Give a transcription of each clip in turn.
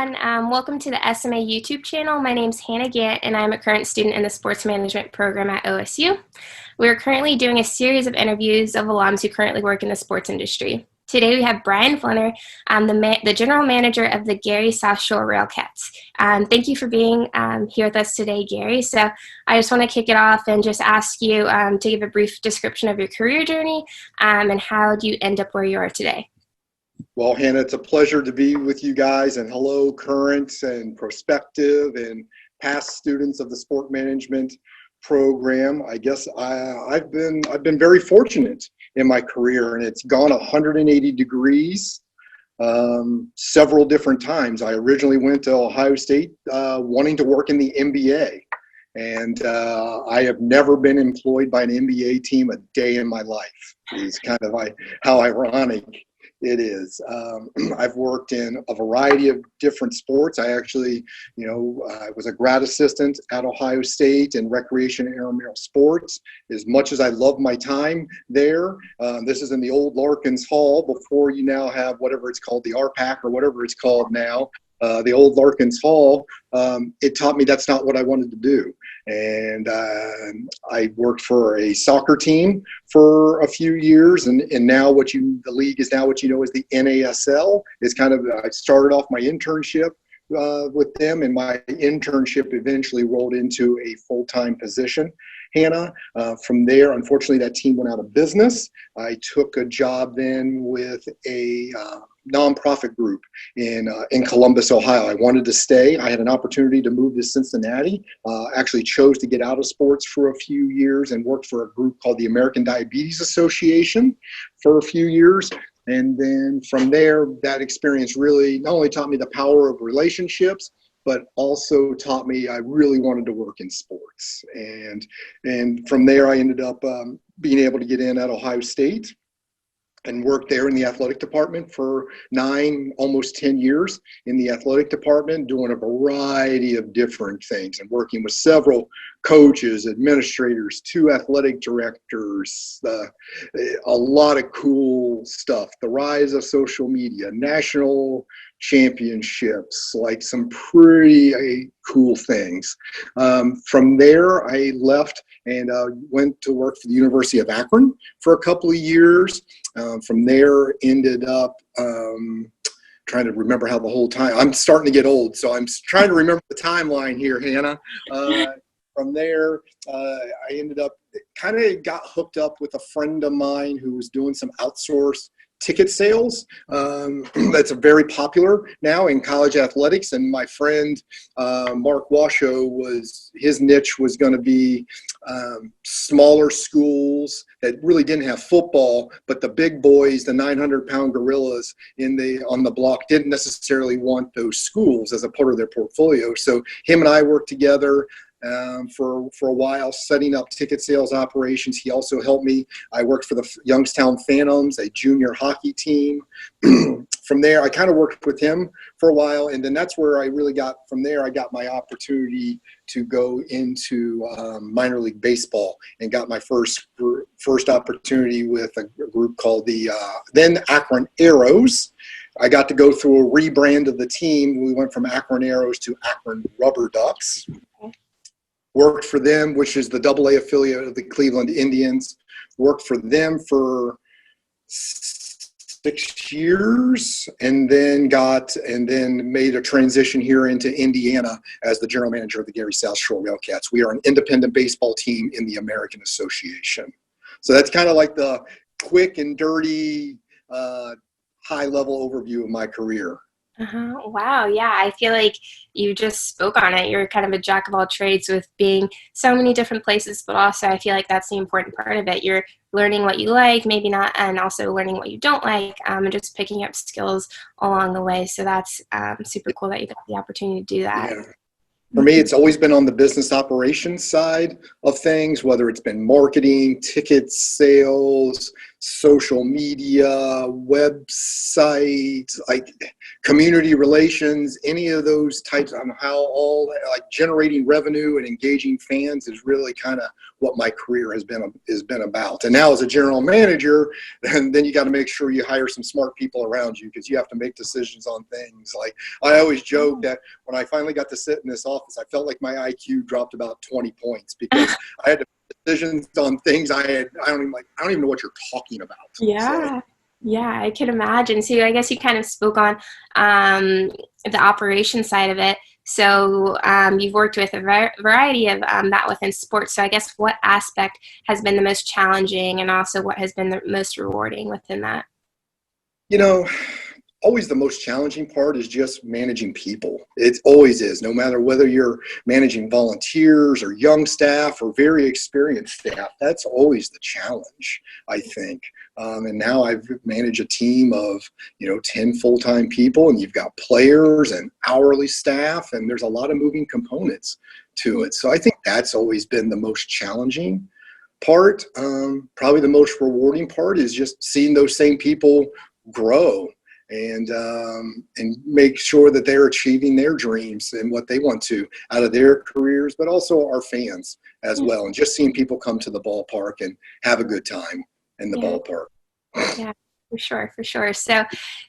everyone. Welcome to the SMA YouTube channel. My name is Hannah Gant, and I'm a current student in the sports management program at OSU. We are currently doing a series of interviews of alums who currently work in the sports industry. Today we have Brian Flenner, the general manager of the Gary Southshore Railcats. Thank you for being here with us today, Gary. So I just want to kick it off and just ask you to give a brief description of your career journey and how do you end up where you are today. Well, Hannah, it's a pleasure to be with you guys, and hello, current and prospective and past students of the sport management program. I guess I've been very fortunate in my career, and it's gone 180 degrees several different times. I originally went to Ohio State wanting to work in the NBA, and I have never been employed by an NBA team a day in my life. It's kind of how ironic it is. I've worked in a variety of different sports. I actually, I was a grad assistant at Ohio State in recreation and intramural sports. As much as I love my time there, this is in the old Larkins Hall before you now have whatever it's called, the RPAC or whatever it's called now. The old Larkins Hall, it taught me that's not what I wanted to do. And I worked for a soccer team for a few years, and now the league is now what you know as the NASL. It's kind of, I started off my internship with them, and my internship eventually rolled into a full-time position, Hannah. From there, unfortunately, that team went out of business. I took a job then with a nonprofit group in Columbus, Ohio. I wanted to stay. I had an opportunity to move to Cincinnati. Actually chose to get out of sports for a few years and worked for a group called the American Diabetes Association for a few years. And then from there, that experience really not only taught me the power of relationships, but also taught me I really wanted to work in sports. And from there, I ended up being able to get in at Ohio State and worked there in the athletic department for 9, almost 10 years in the athletic department, doing a variety of different things and working with several coaches, administrators, 2 athletic directors, a lot of cool stuff. The rise of social media, national championships, like some pretty cool things. From there, I left and went to work for the University of Akron for a couple of years. From there, ended up trying to remember how the whole time. I'm starting to get old, so I'm trying to remember the timeline here, Hannah. From there, I ended up got hooked up with a friend of mine who was doing some outsourced ticket sales. That's very popular now in college athletics. And my friend, Mark Washoe, his niche was going to be smaller schools that really didn't have football, but the big boys, the 900-pound gorillas on the block didn't necessarily want those schools as a part of their portfolio. So him and I worked together for a while, setting up ticket sales operations. He also helped me. I worked for the Youngstown Phantoms, a junior hockey team. From there, I kind of worked with him for a while, and then that's where I really got, from there, I got my opportunity to go into minor league baseball and got my first opportunity with a group called the then Akron Arrows. I got to go through a rebrand of the team. We went from Akron Arrows to Akron Rubber Ducks. Worked for them, which is the AA affiliate of the Cleveland Indians. Worked for them for 6 years, and then made a transition here into Indiana as the general manager of the Gary Southshore Railcats. We are an independent baseball team in the American Association. So that's kind of like the quick and dirty, high-level overview of my career. Wow. Yeah. I feel like you just spoke on it. You're kind of a jack of all trades with being so many different places, but also I feel like that's the important part of it. You're learning what you like, maybe not, and also learning what you don't like, and just picking up skills along the way. So that's super cool that you got the opportunity to do that. Yeah. For me, it's always been on the business operations side of things, whether it's been marketing, ticket sales, social media, websites, like community relations, any of those types on how all like generating revenue and engaging fans is really kind of what my career has been about. And now as a general manager, and then you got to make sure you hire some smart people around you, because you have to make decisions on things. Like I always joke that when I finally got to sit in this office, I felt like my IQ dropped about 20 points because I had to make decisions on things I don't even know what you're talking about. Yeah. So. Yeah, I can imagine. So I guess you kind of spoke on the operation side of it. So you've worked with a variety of that within sports. So I guess what aspect has been the most challenging, and also what has been the most rewarding within that? You know, always the most challenging part is just managing people. It always is, no matter whether you're managing volunteers or young staff or very experienced staff. That's always the challenge, I think. And now I've managed a team of, 10 full-time people, and you've got players and hourly staff, and there's a lot of moving components to it. So I think that's always been the most challenging part. Probably the most rewarding part is just seeing those same people grow and make sure that they're achieving their dreams and what they want to out of their careers, but also our fans as well. And just seeing people come to the ballpark and have a good time in the ballpark. Yeah, for sure. So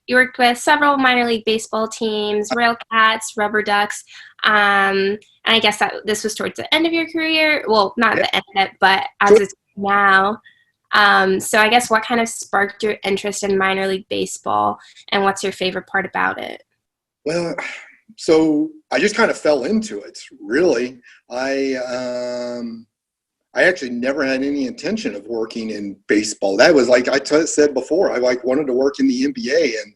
you worked with several minor league baseball teams, Railcats, Rubber Ducks. And I guess that this was towards the end of your career. Well, not the end of it, but as it's now. So I guess what kind of sparked your interest in minor league baseball, and what's your favorite part about it? Well, so I just kind of fell into it, really. I actually never had any intention of working in baseball. That was like said before, I wanted to work in the NBA, and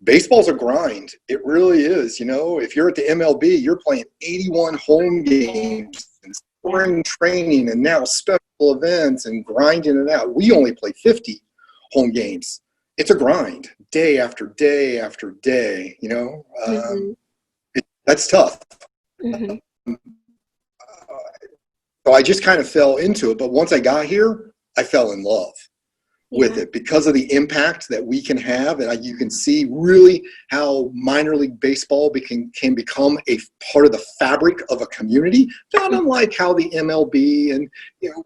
baseball's a grind. It really is. If you're at the MLB, you're playing 81 home games and spring training and now special events and grinding it out. We only play 50 home games. It's a grind day after day after day, that's tough. Mm-hmm. So I just kind of fell into it. But once I got here, I fell in love with it because of the impact that we can have. And you can see really how minor league baseball can become a part of the fabric of a community, not unlike how the MLB and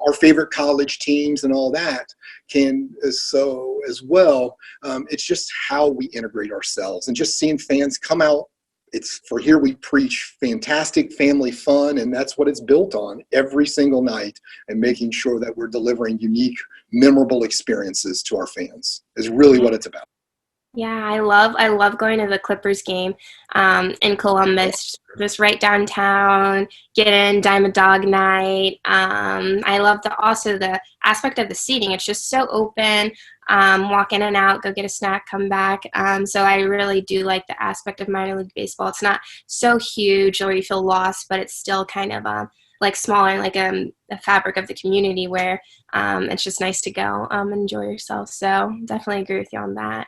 our favorite college teams and all that can so as well. It's just how we integrate ourselves, and just seeing fans come out. Here we preach fantastic family fun, and that's what it's built on every single night, and making sure that we're delivering unique, memorable experiences to our fans is really what it's about. Yeah, I love going to the Clippers game in Columbus, just right downtown, get in, dime a dog night. I love also the aspect of the seating. It's just so open, walk in and out, go get a snack, come back. So I really do like the aspect of minor league baseball. It's not so huge or you feel lost, but it's still kind of like smaller, like a fabric of the community where it's just nice to go enjoy yourself. So definitely agree with you on that.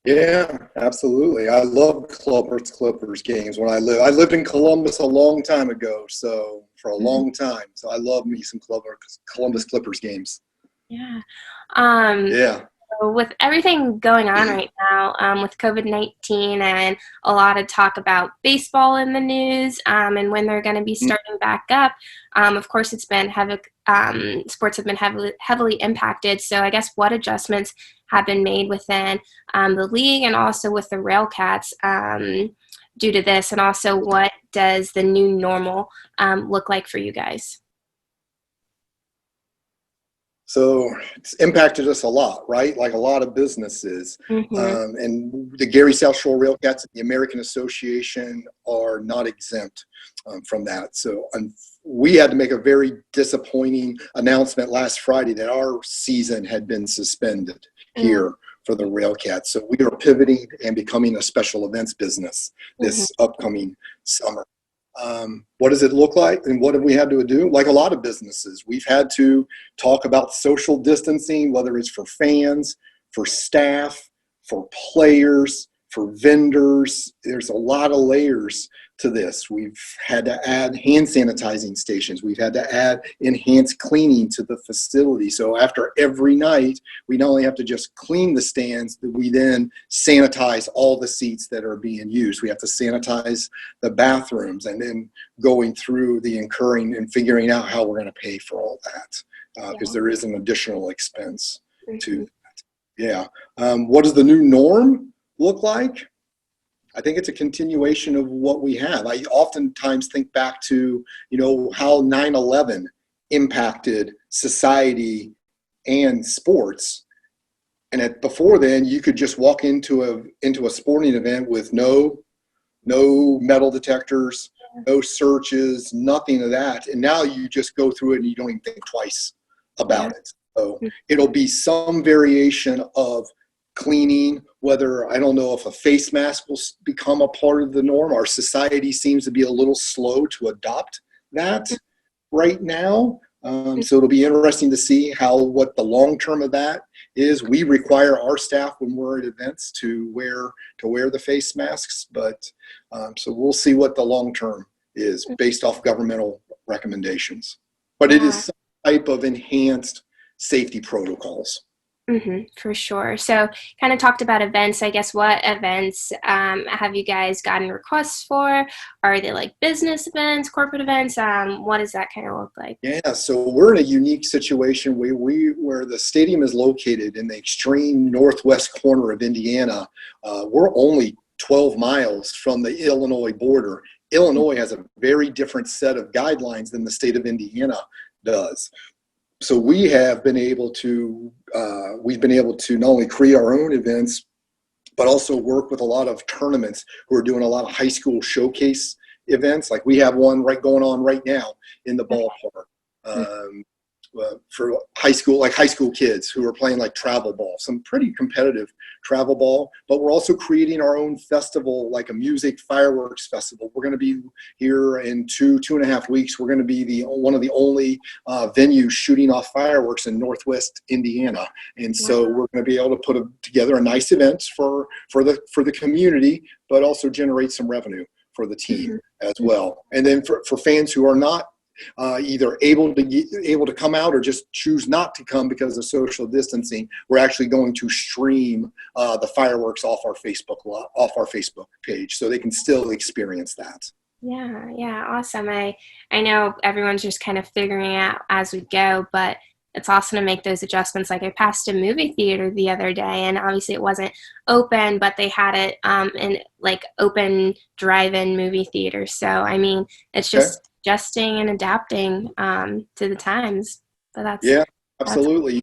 Yeah, absolutely. I love Clippers games. I lived in Columbus a long time ago, so for a long time. So I love me some Columbus Clippers games. Yeah. So with everything going on right now, with COVID-19 and a lot of talk about baseball in the news, and when they're going to be starting back up, of course it's been sports have been heavily impacted. So I guess what adjustments have been made within the league and also with the Railcats due to this, and also what does the new normal look like for you guys? So it's impacted us a lot, right? Like a lot of businesses. Mm-hmm. And the Gary Southshore Railcats, the American Association, are not exempt from that. So we had to make a very disappointing announcement last Friday that our season had been suspended here for the Railcats. So we are pivoting and becoming a special events business this upcoming summer. What does it look like, and what have we had to do? Like a lot of businesses, we've had to talk about social distancing, whether it's for fans, for staff, for players, for vendors. There's a lot of layers to this. We've had to add hand sanitizing stations. We've had to add enhanced cleaning to the facility. So after every night, we not only have to just clean the stands, but we then sanitize all the seats that are being used. We have to sanitize the bathrooms, and then going through the incurring and figuring out how we're going to pay for all that, because there is an additional expense to that. Yeah. What does the new norm look like? I think it's a continuation of what we have. I oftentimes think back to, how 9/11 impacted society and sports. And before then, you could just walk into a sporting event with no metal detectors, no searches, nothing of that. And now you just go through it and you don't even think twice about it. So it'll be some variation of cleaning, whether, I don't know if a face mask will become a part of the norm. Our society seems to be a little slow to adopt that right now. So it'll be interesting to see what the long term of that is. We require our staff when we're at events to wear the face masks, but so we'll see what the long term is based off governmental recommendations. But it is some type of enhanced safety protocols. For sure. So kind of talked about events. I guess, what events have you guys gotten requests for? Are they like business events, corporate events? What does that kind of look like? Yeah, so we're in a unique situation where the stadium is located in the extreme northwest corner of Indiana. We're only 12 miles from the Illinois border. Illinois has a very different set of guidelines than the state of Indiana does. So we have been able to, not only create our own events, but also work with a lot of tournaments who are doing a lot of high school showcase events. Like we have one going on right now in the ballpark for high school kids who are playing like travel ball, some pretty competitive travel ball. But we're also creating our own festival, like a music fireworks festival. We're going to be here in 2.5 weeks. We're going to be one of the only venues shooting off fireworks in Northwest Indiana, and so we're going to be able to put together a nice event for the community, but also generate some revenue for the team as well. And then for fans who are not either able to come out or just choose not to come because of social distancing, we're actually going to stream the fireworks off our Facebook page, so they can still experience that. Yeah, awesome. I know everyone's just kind of figuring out as we go, but it's awesome to make those adjustments. Like I passed a movie theater the other day, and obviously it wasn't open, but they had it in like open drive-in movie theaters. So I mean, it's just adjusting and adapting to the times. But that's absolutely.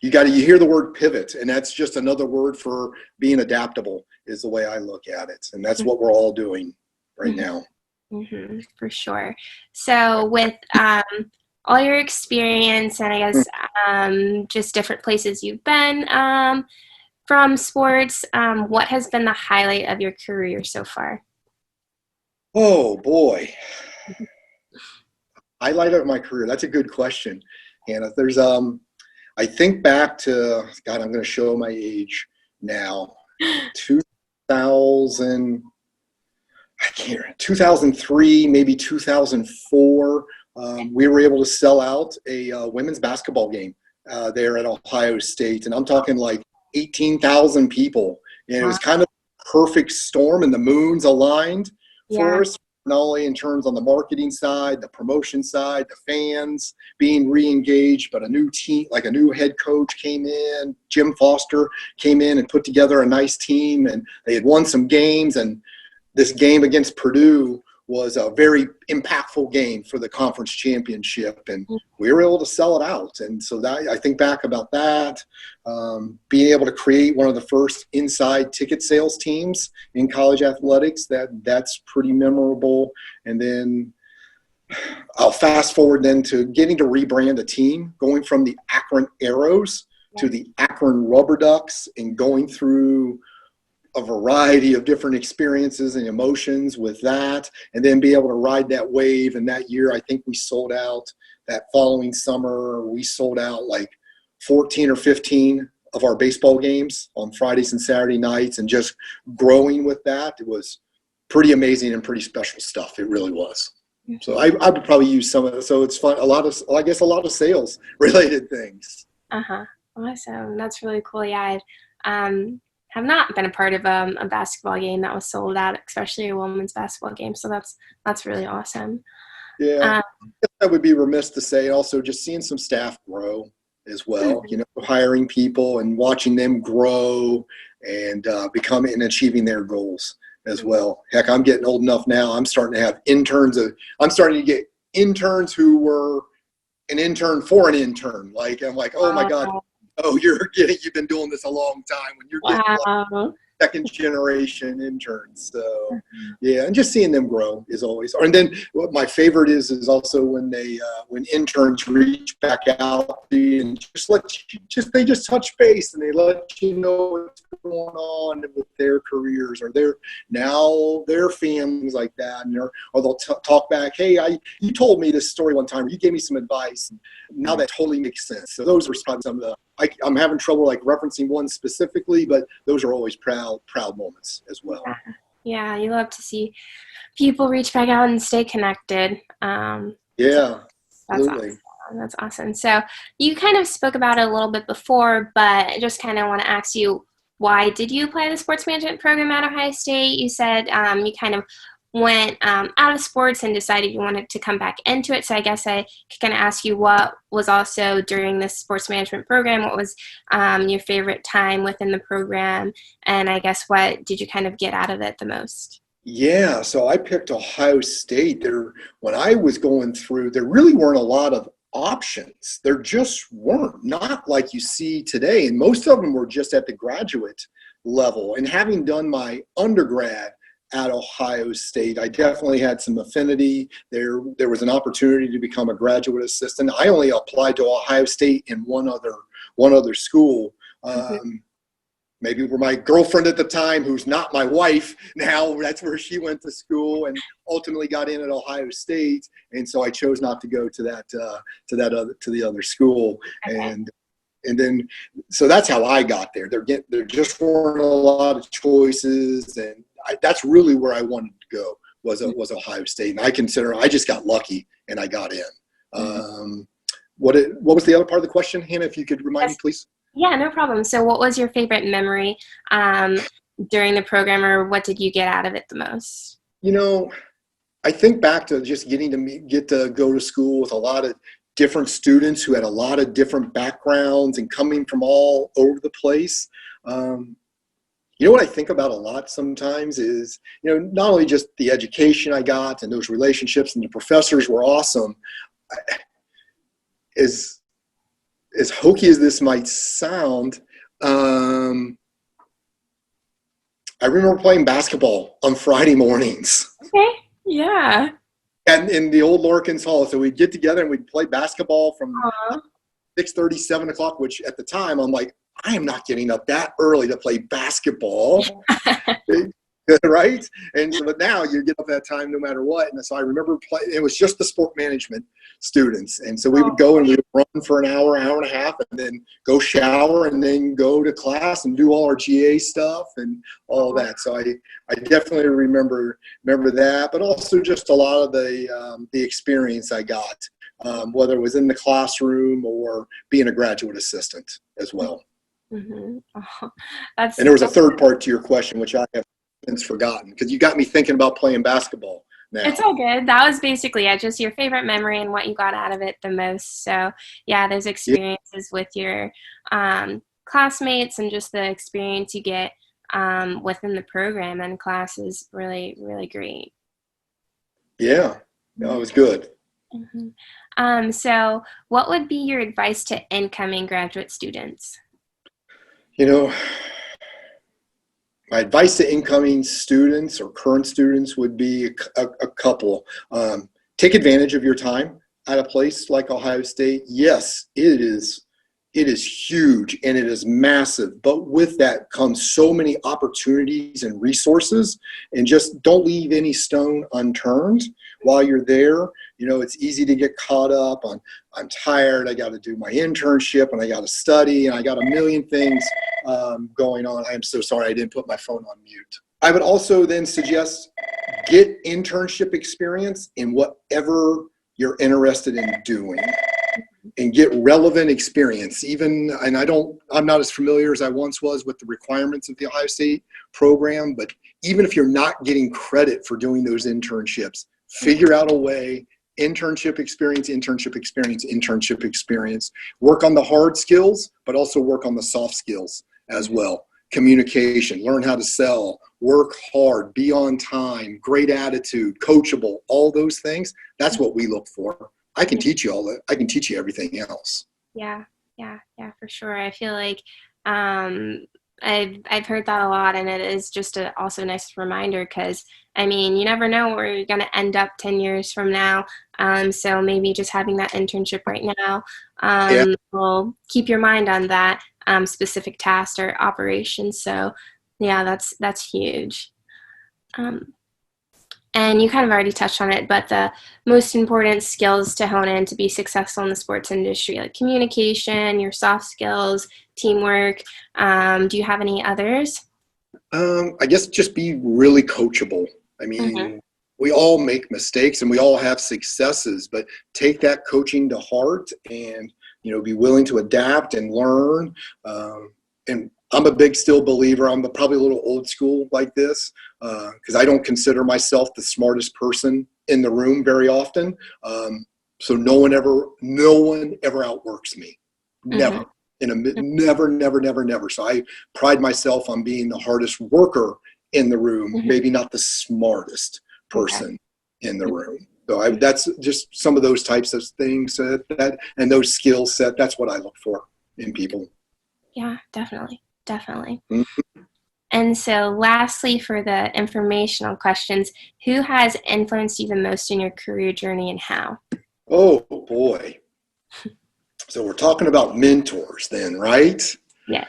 You hear the word pivot, and that's just another word for being adaptable, is the way I look at it, and that's what we're all doing right now. For sure. So with all your experience, and I guess just different places you've been from sports, what has been the highlight of your career so far? Oh boy. Highlight of my career. That's a good question, Hannah. There's I think back to, God, I'm going to show my age now. 2003, maybe 2004. We were able to sell out a women's basketball game there at Ohio State, and I'm talking like 18,000 people. And it was kind of a perfect storm, and the moons aligned for us. Not only in terms on the marketing side, the promotion side, the fans being re-engaged, but a new team, like a new head coach came in, Jim Foster came in and put together a nice team, and they had won some games. And this game against Purdue was a very impactful game for the conference championship, and we were able to sell it out. And so that, I think back about that, being able to create one of the first inside ticket sales teams in college athletics, that's pretty memorable. And then I'll fast forward then to getting to rebrand a team, going from the Akron Arrows to the Akron Rubber Ducks, and going through a variety of different experiences and emotions with that, and then be able to ride that wave. And that year, I think we sold out, that following summer, we sold out like 14 or 15 of our baseball games on Fridays and Saturday nights, and just growing with that. It was pretty amazing and pretty special stuff. It really was. So I would probably use some of it. So it's fun. I guess a lot of sales related things. Awesome. That's really cool. Yeah, I have not been a part of a basketball game that was sold out, especially a women's basketball game. So that's really awesome. Yeah, I would be remiss to say also just seeing some staff grow as well. You know, hiring people and watching them grow and becoming and achieving their goals as well. Heck, I'm getting old enough now. I'm starting to have I'm starting to get interns who were an intern for an intern. Like, I'm like, oh my God, you've been doing this a long time when you're getting like second generation interns. So yeah, and just seeing them grow is always. And then what my favorite is also when when interns reach back out to you and they just touch base and they let you know what's going on with their careers or their families like that, and or they'll talk back, hey, you told me this story one time, or you gave me some advice, and now that totally makes sense. So those are probably some of the. I'm having trouble like referencing one specifically, but those are always proud moments as well. Yeah, you love to see people reach back out and stay connected. Yeah, absolutely. That's awesome. So you kind of spoke about it a little bit before, but I just kind of want to ask you, why did you apply to the sports management program at Ohio State? You said you kind of went out of sports and decided you wanted to come back into it. So I guess I could kind of ask you what was also during this sports management program, what was your favorite time within the program, and I guess what did you kind of get out of it the most? Yeah, so I picked Ohio State. When I was going through, there really weren't a lot of options. There just weren't, not like you see today. And most of them were just at the graduate level. And having done my undergrad at Ohio State, I definitely had some affinity. There was an opportunity to become a graduate assistant. I only applied to Ohio State in one other school. Maybe for my girlfriend at the time, who's not my wife now, that's where she went to school and ultimately got in at Ohio State. And so I chose not to go to the other school. Okay. And then, so that's how I got there. There just weren't a lot of choices, and that's really where I wanted to go was Ohio State. And I just got lucky and I got in. What was the other part of the question, Hannah? If you could remind me, please. Yeah, no problem. So what was your favorite memory during the program, or what did you get out of it the most? You know, I think back to just getting to get to go to school with a lot of different students who had a lot of different backgrounds and coming from all over the place. You know what I think about a lot sometimes is, not only just the education I got and those relationships and the professors were awesome. As hokey as this might sound, I remember playing basketball on Friday mornings. Okay, yeah. And in the old Lorcan's Hall. So we'd get together and we'd play basketball from 6:30, 7 o'clock, which at the time I'm like, I am not getting up that early to play basketball. Right? And so, but now you get up that time no matter what. And so I remember it was just the sport management students. And so we would go and we would run for an hour and a half, and then go shower and then go to class and do all our GA stuff and all that. So I definitely remember that, but also just a lot of the experience I got, whether it was in the classroom or being a graduate assistant as well. And there was a third part to your question, which I have since forgotten, because you got me thinking about playing basketball now. It's all good. That was basically just your favorite memory and what you got out of it the most. So yeah, those experiences with your classmates and just the experience you get within the program and class is really, really great. Yeah, no, it was good. So what would be your advice to incoming graduate students? My advice to incoming students or current students would be a couple. Take advantage of your time at a place like Ohio State. Yes, it is huge and it is massive, but with that comes so many opportunities and resources, and just don't leave any stone unturned while you're there. It's easy to get caught up on, I'm tired, I got to do my internship and I got to study and I got a million things going on. I am so sorry I didn't put my phone on mute. I would also then suggest get internship experience in whatever you're interested in doing, and get relevant experience. Even, and I'm not as familiar as I once was with the requirements of the Ohio State program, but even if you're not getting credit for doing those internships, figure out a way. Internship experience, internship experience, internship experience. Work on the hard skills, but also work on the soft skills as well. Communication, learn how to sell, work hard, be on time, great attitude, coachable, all those things. That's what we look for. I can teach you all that. I can teach you everything else. Yeah, for sure. I feel like I've heard that a lot, and it is just also a nice reminder, because I mean, you never know where you're going to end up 10 years from now. So maybe just having that internship right now will keep your mind on that specific task or operation. So yeah, that's huge. And you kind of already touched on it, but the most important skills to hone in to be successful in the sports industry, like communication, your soft skills, teamwork. Do you have any others? I guess just be really coachable. I mean, we all make mistakes and we all have successes, but take that coaching to heart and, be willing to adapt and learn. And I'm a big still believer. I'm probably a little old school like this because I don't consider myself the smartest person in the room very often. So no one ever outworks me. Never. Never. So I pride myself on being the hardest worker in the room, maybe not the smartest person in the room. So that's just some of those types of things and those skill set. That's what I look for in people. Yeah, definitely. And so lastly, for the informational questions, who has influenced you the most in your career journey and how? Oh boy. So we're talking about mentors then, right? Yes.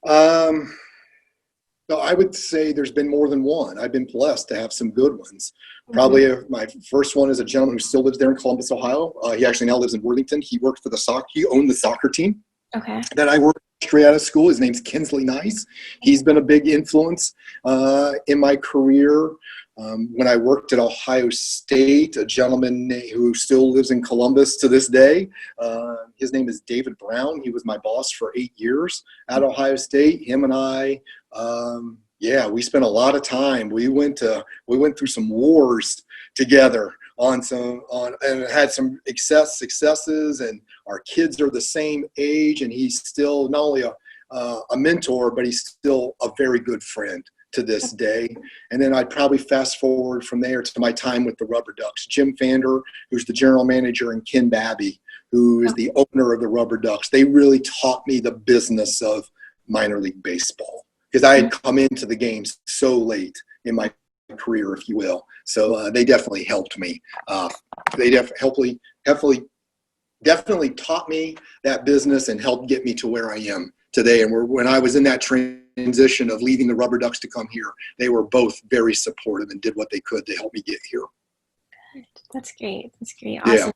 No, I would say there's been more than one. I've been blessed to have some good ones. Probably my first one is a gentleman who still lives there in Columbus, Ohio. He actually now lives in Worthington. He worked for he owned the soccer team that I worked straight out of school. His name's Kinsley Nice. He's been a big influence in my career. When I worked at Ohio State, a gentleman who still lives in Columbus to this day, his name is David Brown. He was my boss for 8 years at Ohio State. Him and I, we spent a lot of time. We went through some wars together and had some successes, and our kids are the same age, and he's still not only a mentor, but he's still a very good friend to this day. And then I'd probably fast forward from there to my time with the Rubber Ducks. Jim Fander, who's the general manager, and Ken Babby, who is the owner of the Rubber Ducks. They really taught me the business of minor league baseball because I had come into the games so late in my career, if you will. So they definitely helped me. They definitely taught me that business and helped get me to where I am today. And when I was in that transition of leaving the Rubber Ducks to come here, they were both very supportive and did what they could to help me get here. Good. That's great. Awesome. Yeah.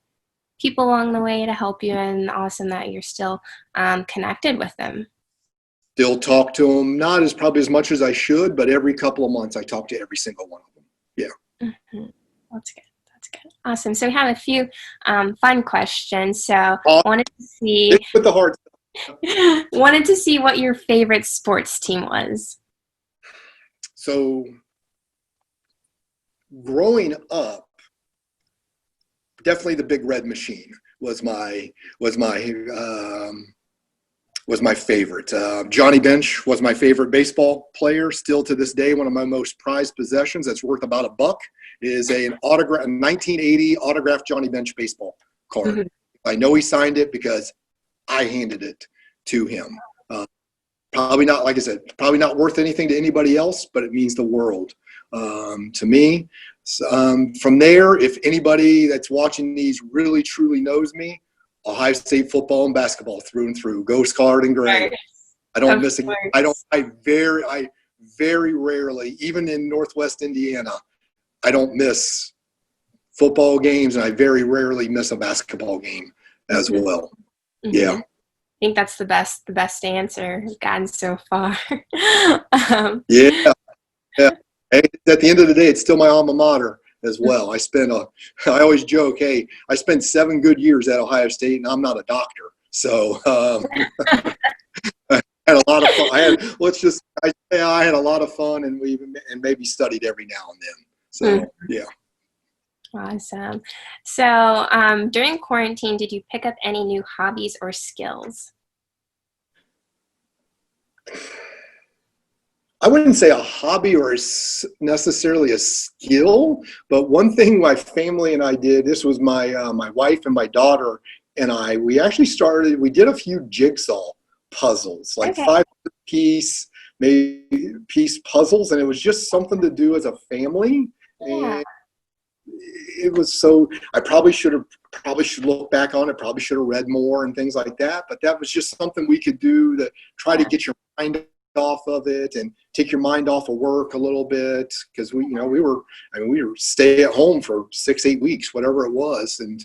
People along the way to help you, and awesome that you're still connected with them. Still talk to them, not probably as much as I should, but every couple of months I talk to every single one of them. Yeah. That's good. Awesome. So we have a few fun questions. So wanted to see with the hard stuff. Wanted to see what your favorite sports team was. So growing up, definitely the Big Red Machine was my favorite. Johnny Bench was my favorite baseball player. Still to this day, one of my most prized possessions that's worth about $1 is a 1980 autographed Johnny Bench baseball card. I know he signed it because I handed it to him. Probably not, like I said, probably not worth anything to anybody else, but it means the world to me. From there, if anybody that's watching these really truly knows me, Ohio State football and basketball through and through, go scarred and gray. I don't miss it. I very rarely, even in Northwest Indiana, I don't miss football games, and I very rarely miss a basketball game as well. Yeah. think that's the best answer I've gotten so far. Yeah, yeah. Hey, at the end of the day, it's still my alma mater as well. I always joke, hey, I spent 7 good years at Ohio State, and I'm not a doctor. So I had a lot of fun. I had a lot of fun, and maybe studied every now and then. So yeah. Awesome. So during quarantine, did you pick up any new hobbies or skills? I wouldn't say a hobby or necessarily a skill, but one thing my family and I did, this was my wife and my daughter and we did a few jigsaw puzzles, like Okay. 5-piece, maybe piece puzzles, and it was just something to do as a family. Yeah. And it was I probably should look back on it, probably should have read more and things like that, but that was just something we could do to try to get your mind off of it and take your mind off of work a little bit, because we were stay at home for 6-8 weeks, whatever it was, and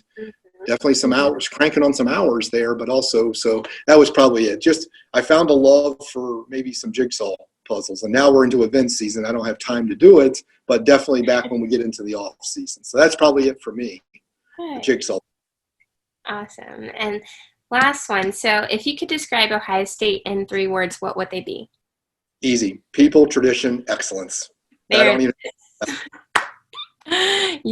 definitely some hours, cranking on some hours there, but also, so that was probably it. Just, I found a love for maybe some jigsaw puzzles, and now we're into event season. I don't have time to do it, but definitely back when we get into the off season. So that's probably it for me, the jigsaw. Awesome. And last one. So if you could describe Ohio State in 3 words, what would they be? Easy. People, tradition, excellence. Yeah,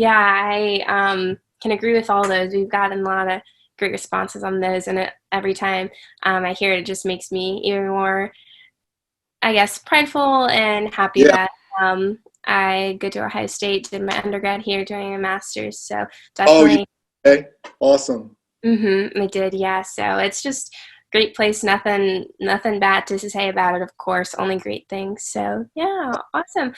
I can agree with all those. We've gotten a lot of great responses on those, and every time I hear it, it just makes me even more, I guess, prideful and happy that I go to Ohio State, did my undergrad here, doing a master's. So definitely. Oh, okay. Awesome. I did, yeah. So it's just great place. Nothing bad to say about it, of course. Only great things. So yeah, awesome.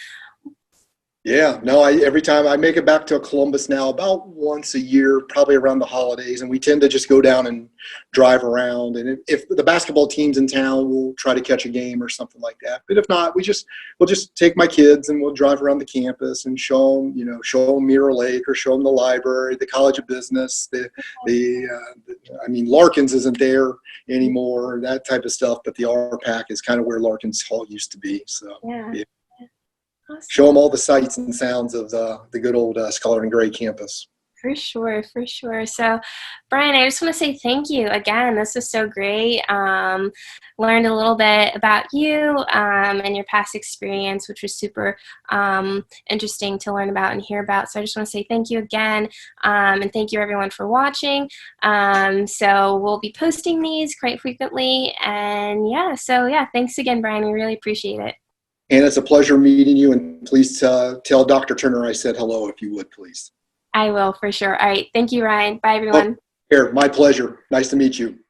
Yeah, no, every time I make it back to Columbus now, about once a year, probably around the holidays, and we tend to just go down and drive around. And if the basketball team's in town, we'll try to catch a game or something like that. But if not, we'll just take my kids and we'll drive around the campus and show them Mirror Lake, or show them the library, the College of Business. Larkins isn't there anymore, that type of stuff. But the RPAC is kind of where Larkins Hall used to be. So yeah. Awesome. Show them all the sights and sounds of the good old Scholar and Gray campus. For sure. So, Brian, I just want to say thank you again. This was so great. Learned a little bit about you and your past experience, which was super interesting to learn about and hear about. So I just want to say thank you again, and thank you everyone for watching. So we'll be posting these quite frequently, and thanks again, Brian. We really appreciate it. And it's a pleasure meeting you, and please tell Dr. Turner I said hello, if you would, please. I will, for sure. All right. Thank you, Ryan. Bye, everyone. Here, my pleasure. Nice to meet you.